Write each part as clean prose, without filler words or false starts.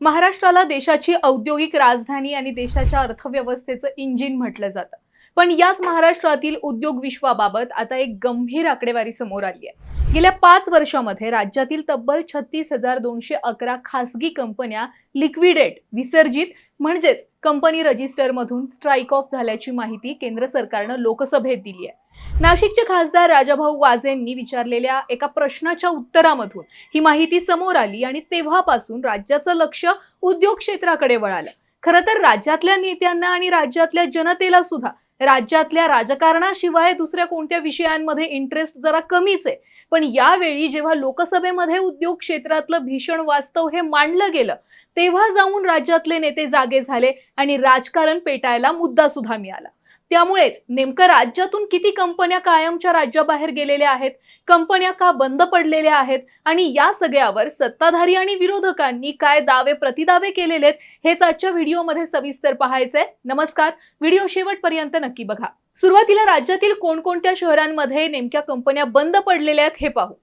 महाराष्ट्राला देशाची औद्योगिक राजधानी आणि देशाच्या अर्थव्यवस्थेचं इंजिन म्हटलं जातं. पण याच महाराष्ट्रातील उद्योग विश्वाबाबत आता एक गंभीर आकडेवारी समोर आली आहे. गेल्या 5 वर्षांमध्ये राज्यातील तब्बल 36,211 खासगी कंपन्या लिक्विडेट विसर्जित म्हणजेच कंपनी रजिस्टरमधून स्ट्राईक ऑफ झाल्याची माहिती केंद्र सरकारनं लोकसभेत दिली आहे. नाशिकचे खासदार राजाभाऊ वाजेंनी विचारलेल्या एका प्रश्नाच्या उत्तरामधून ही माहिती समोर आली आणि तेव्हापासून राज्याचं लक्ष उद्योग क्षेत्राकडे वळालं. खरं तर राज्यातल्या नेत्यांना आणि राज्यातल्या जनतेला सुद्धा राज्यातल्या राजकारणाशिवाय दुसऱ्या कोणत्या विषयांमध्ये इंटरेस्ट जरा कमीच आहे. पण यावेळी जेव्हा लोकसभेमध्ये उद्योग क्षेत्रातलं भीषण वास्तव हे मांडलं गेलं, तेव्हा जाऊन राज्यातले नेते जागे झाले आणि राजकारण पेटायला मुद्दा सुद्धा मिळाला. त्यामुळेच नेमकं राज्यातून किती कंपन्या कायमच्या राज्याबाहेर गेलेल्या आहेत, कंपन्या का बंद पडलेल्या आहेत आणि या सगळ्यावर सत्ताधारी आणि विरोधकांनी काय दावे प्रतिदावे केलेले आहेत, हेच आजच्या व्हिडिओमध्ये सविस्तर पाहायचंय. नमस्कार, व्हिडिओ शेवटपर्यंत नक्की बघा. सुरुवातीला राज्यातील कोणकोणत्या शहरांमध्ये नेमक्या कंपन्या बंद पडलेल्या आहेत हे पाहू.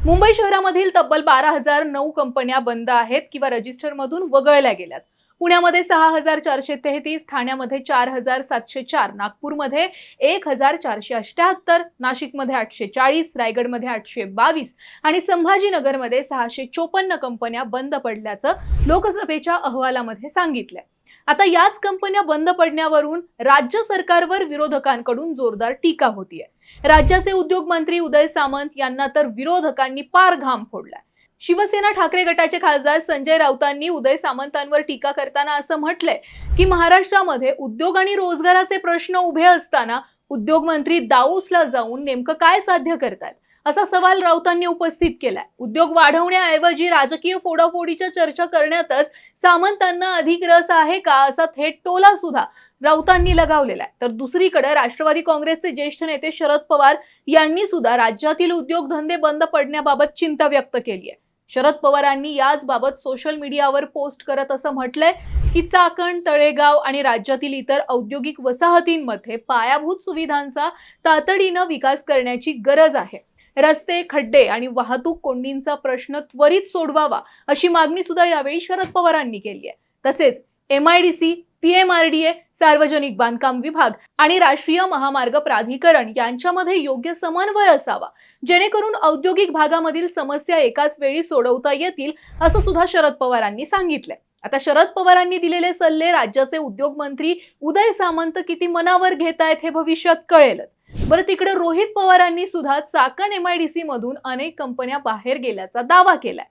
मुंबई शहरामधील तब्बल 12,009 कंपन्या बंद आहेत किंवा रजिस्टरमधून वगळल्या गेल्यात. पुण्यामध्ये 6,433, ठाण्यामध्ये 4,704, नागपूरमध्ये 1,478, नाशिकमध्ये 840, रायगडमध्ये 822 आणि संभाजीनगरमध्ये 654 कंपन्या बंद पडल्याचं लोकसभेच्या अहवालामध्ये सांगितलंय. आता याच कंपन्या बंद पडण्यावरून राज्य सरकारवर विरोधकांकडून जोरदार टीका होतीये. राज्याचे उद्योग मंत्री उदय सामंत यांना तर विरोधकांनी पार घाम फोडलाय. शिवसेना ठाकरे गटाचे खासदार संजय राऊतांनी उदय सामंतांवर टीका करताना असं म्हटलंय की महाराष्ट्रामध्ये उद्योग आणि रोजगाराचे प्रश्न उभे असताना उद्योग मंत्री दाऊसला जाऊन नेमकं काय साध्य करतायत, असा सवाल राऊतांनी उपस्थित केलाय. उद्योग वाढवण्याऐवजी राजकीय फोडाफोडीच्या चर्चा करण्यातच सामंतांना अधिक रस आहे का, असा थेट टोला सुद्धा राऊतांनी लगावलेला आहे. तर दुसरीकडे राष्ट्रवादी काँग्रेसचे ज्येष्ठ नेते शरद पवार यांनी सुद्धा राज्यातील उद्योगधंदे बंद पडण्याबाबत चिंता व्यक्त केली आहे. शरद पवारांनी याच बाबत सोशल मीडियावर पोस्ट करत असं म्हटलंय की चाकण, तळेगाव आणि राज्यातील इतर औद्योगिक वसाहतींमध्ये पायाभूत सुविधांचा तातडीनं विकास करण्याची गरज आहे. रस्ते, खड्डे आणि वाहतूक कोंडींचा प्रश्न त्वरित सोडवावा अशी मागणी सुद्धा यावेळी शरद पवारांनी केली आहे. तसेच MIDC, PMRDA, सार्वजनिक बांधकाम विभाग आणि राष्ट्रीय महामार्ग प्राधिकरण यांच्यामध्ये योग्य समन्वय असावा, जेणेकरून औद्योगिक भागामधील समस्या एकाच वेळी सोडवता येतील, असं सुद्धा शरद पवारांनी सांगितलंय. आता शरद पवारांनी दिलेले सल्ले राज्याचे उद्योग मंत्री उदय सामंत किती मनावर घेतायत हे भविष्यात कळेलच. बरं, तिकडे रोहित पवारांनी सुद्धा चाकण MIDC मधून अनेक कंपन्या बाहेर गेल्याचा दावा केलाय.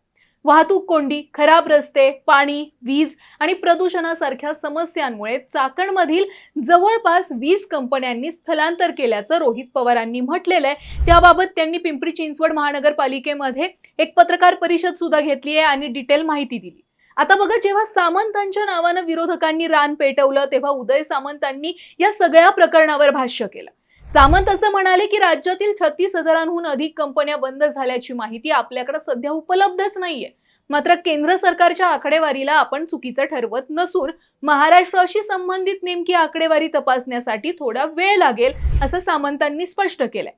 वाहतूक कोंडी, खराब रस्ते, पाणी, वीज आणि प्रदूषणासारख्या समस्यांमुळे चाकणमधील जवळपास 20 कंपन्यांनी स्थलांतर केल्याचं रोहित पवारांनी म्हटलेलं आहे. त्याबाबत त्यांनी पिंपरी चिंचवड महानगरपालिकेमध्ये एक पत्रकार परिषद सुद्धा घेतली आहे आणि डिटेल माहिती दिली. आता बघा, जेव्हा सामंतांच्या नावानं विरोधकांनी रान पेटवलं, तेव्हा उदय सामंतांनी या सगळ्या प्रकरणावर भाष्य केलं. सामंत असं म्हणाले की राज्यातील 36,000हून अधिक कंपन्या बंद झाल्याची माहिती आपल्याकडे सध्या उपलब्धच नाहीये. मात्र केंद्र सरकारच्या आकडेवारीला आपण चुकीचं ठरवत नसून महाराष्ट्राशी संबंधित नेमकी आकडेवारी तपासण्यासाठी थोडा वेळ लागेल, असं सामंतांनी स्पष्ट केलंय.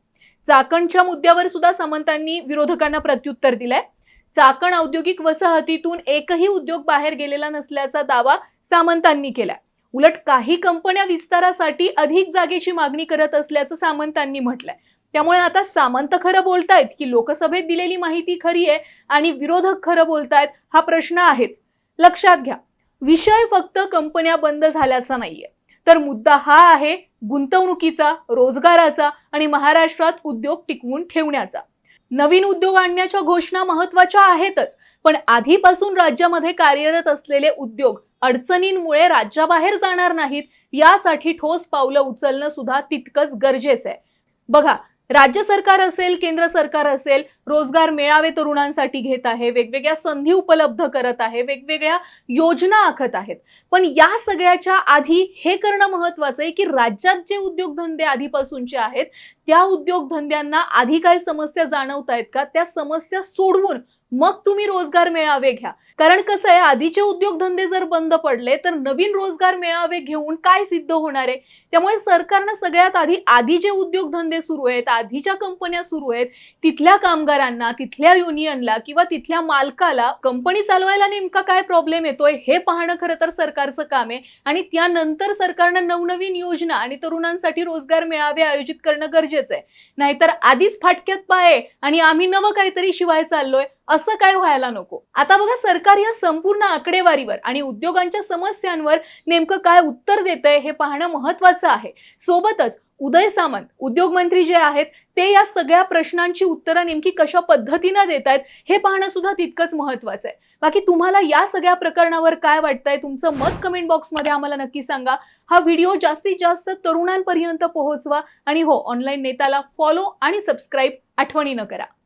चाकणच्या मुद्द्यावर सुद्धा सामंतांनी विरोधकांना प्रत्युत्तर दिलंय. चाकण औद्योगिक वसाहतीतून एकही उद्योग बाहेर गेलेला नसल्याचा दावा सामंतांनी केलाय. उलट काही कंपन्या विस्तारासाठी अधिक जागेची मागणी करत असल्याचं सामंतांनी म्हटलंय. त्यामुळे आता सामंत खरं बोलतायत की लोकसभेत दिलेली माहिती खरी आहे आणि विरोधक खरं बोलतायत, हा प्रश्न आहेच. लक्षात घ्या, विषय फक्त कंपन्या बंद झाल्याचा नाहीये, तर मुद्दा हा आहे गुंतवणुकीचा, रोजगाराचा आणि महाराष्ट्रात उद्योग टिकवून ठेवण्याचा. नवीन उद्योग आणण्याच्या घोषणा महत्वाच्या आहेतच, पण आधीपासून राज्यामध्ये कार्यरत असलेले उद्योग अडचणींमुळे राज्याबाहेर जाणार नाहीत, यासाठी ठोस पावलं उचलणं सुद्धा तितकंच गरजेचं आहे. बघा, राज्य सरकार असेल, केंद्र सरकार असेल, रोजगार मेळावे तरुणांसाठी घेत आहे, वेगवेगळ्या संधी उपलब्ध करत आहे, वेगवेगळ्या योजना आखत आहेत. पण या सगळ्याच्या आधी हे करणं महत्वाचं आहे की राज्यात जे उद्योगधंदे आधीपासूनचे आहेत, त्या उद्योगधंद्यांना आधी काय समस्या जाणवतायत का, त्या समस्या सोडवून मग तुम्ही रोजगार मेळावे घ्या. कारण कसं आहे, आधीचे उद्योगधंदे जर बंद पडले तर नवीन रोजगार मेळावे घेऊन काय सिद्ध होणार आहे? त्यामुळे सरकारनं सगळ्यात आधी जे उद्योगधंदे सुरू आहेत, आधीच्या कंपन्या सुरू आहेत, तिथल्या कामगारांना, तिथल्या युनियनला किंवा तिथल्या मालकाला कंपनी चालवायला नेमका काय प्रॉब्लेम येतोय हे पाहणं खरं तर सरकारचं काम आहे. आणि त्यानंतर सरकारनं नवनवीन योजना आणि तरुणांसाठी रोजगार मेळावे आयोजित करणं गरजेचं आहे. नाहीतर आधीच फाटक्यात पाय आणि आम्ही नवं काहीतरी शिवाय चाललोय असं काय व्हायला नको. आता बघा, सरकार या संपूर्ण आकडेवारीवर आणि उद्योगांच्या समस्यांवर नेमकं काय उत्तर देतंय हे पाहणं महत्त्वाचं आहे. सोबतच उदय सामंत उद्योगमंत्री जे आहेत ते या सगळ्या प्रश्नांची उत्तरं नेमकी कशा पद्धतीनं देत आहेत हे पाहणं सुद्धा तितकंच महत्त्वाचं आहे. बाकी तुम्हाला या सगळ्या प्रकरणावर काय वाटतंय, तुमचं मत कमेंट बॉक्समध्ये आम्हाला नक्की सांगा. हा व्हिडिओ जास्तीत जास्त तरुणांपर्यंत पोहोचवा आणि हो, ऑनलाईन नेताला फॉलो आणि सबस्क्राईब आठवणीनं करा.